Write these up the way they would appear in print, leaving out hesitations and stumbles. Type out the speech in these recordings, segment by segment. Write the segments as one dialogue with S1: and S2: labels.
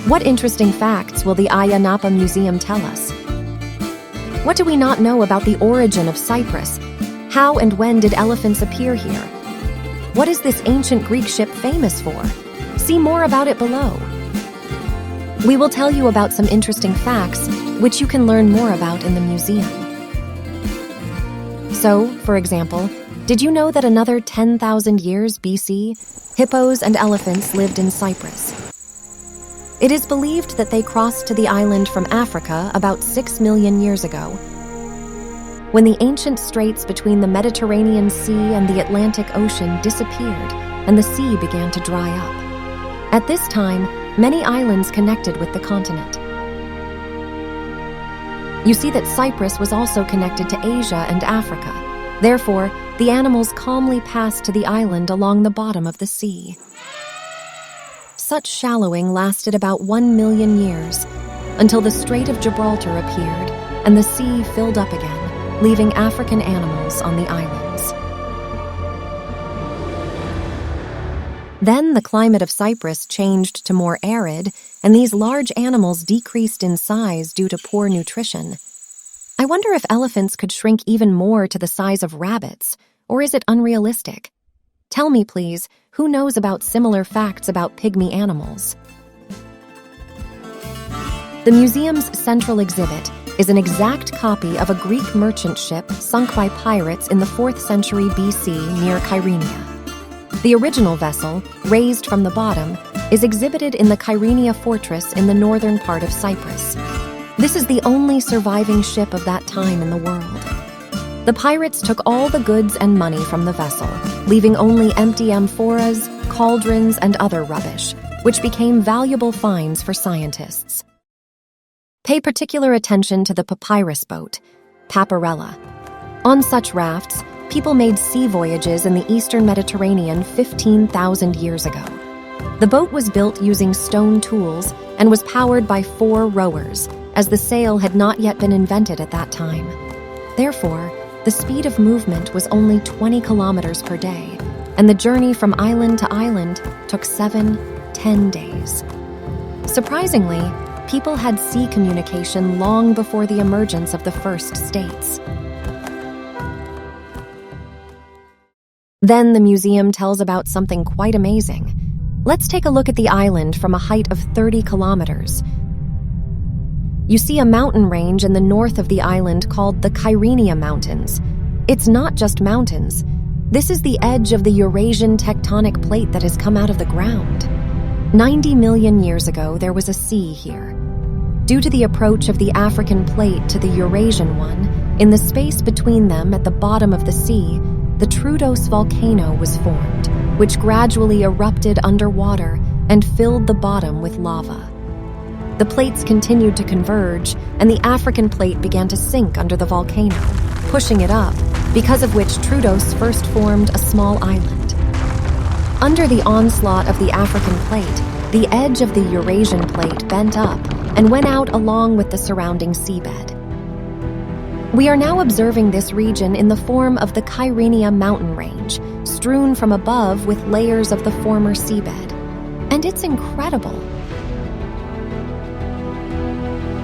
S1: What interesting facts will the Ayia Napa Museum tell us? What do we not know about the origin of Cyprus? How and when did elephants appear here? What is this ancient Greek ship famous for? See more about it below. We will tell you about some interesting facts, which you can learn more about in the museum. So, for example, did you know that another 10,000 years BC, hippos and elephants lived in Cyprus? It is believed that they crossed to the island from Africa about 6 million years ago, when the ancient straits between the Mediterranean Sea and the Atlantic Ocean disappeared and the sea began to dry up. At this time, many islands connected with the continent. You see that Cyprus was also connected to Asia and Africa. Therefore, the animals calmly passed to the island along the bottom of the sea. Such shallowing lasted about 1 million years, until the Strait of Gibraltar appeared and the sea filled up again, leaving African animals on the islands. Then the climate of Cyprus changed to more arid, and these large animals decreased in size due to poor nutrition. I wonder if elephants could shrink even more to the size of rabbits, or is it unrealistic? Tell me, please, who knows about similar facts about pygmy animals? The museum's central exhibit is an exact copy of a Greek merchant ship sunk by pirates in the 4th century BC near Kyrenia. The original vessel, raised from the bottom, is exhibited in the Kyrenia fortress in the northern part of Cyprus. This is the only surviving ship of that time in the world. The pirates took all the goods and money from the vessel, leaving only empty amphoras, cauldrons, and other rubbish, which became valuable finds for scientists. Pay particular attention to the papyrus boat, Paparella. On such rafts, people made sea voyages in the eastern Mediterranean 15,000 years ago. The boat was built using stone tools and was powered by 4 rowers, as the sail had not yet been invented at that time. Therefore, the speed of movement was only 20 kilometers per day, and the journey from island to island took 7-10 days. Surprisingly, people had sea communication long before the emergence of the first states. Then the museum tells about something quite amazing. Let's take a look at the island from a height of 30 kilometers. You see a mountain range in the north of the island called the Kyrenia Mountains. It's not just mountains. This is the edge of the Eurasian tectonic plate that has come out of the ground. 90 million years ago, there was a sea here. Due to the approach of the African plate to the Eurasian one, in the space between them at the bottom of the sea, the Troodos volcano was formed, which gradually erupted underwater and filled the bottom with lava. The plates continued to converge, and the African plate began to sink under the volcano, pushing it up, because of which Troodos first formed a small island. Under the onslaught of the African plate, the edge of the Eurasian plate bent up and went out along with the surrounding seabed. We are now observing this region in the form of the Kyrenia mountain range, strewn from above with layers of the former seabed. And it's incredible.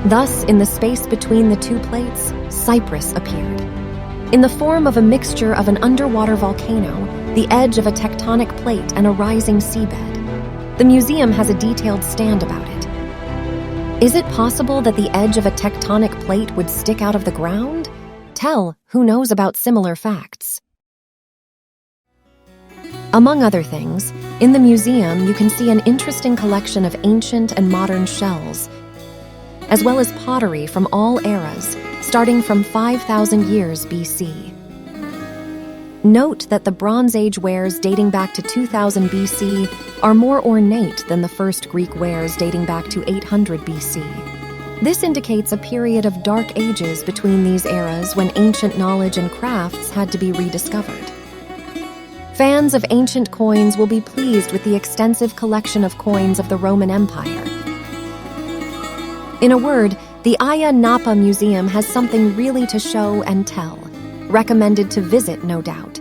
S1: Thus, in the space between the two plates, Cyprus appeared. In the form of a mixture of an underwater volcano, the edge of a tectonic plate, and a rising seabed. The museum has a detailed stand about it. Is it possible that the edge of a tectonic plate would stick out of the ground? Tell who knows about similar facts. Among other things, in the museum you can see an interesting collection of ancient and modern shells, as well as pottery from all eras, starting from 5,000 years BC. Note that the Bronze Age wares dating back to 2000 BC are more ornate than the first Greek wares dating back to 800 BC. This indicates a period of dark ages between these eras when ancient knowledge and crafts had to be rediscovered. Fans of ancient coins will be pleased with the extensive collection of coins of the Roman Empire. In a word, the Ayia Napa Museum has something really to show and tell. Recommended to visit, no doubt.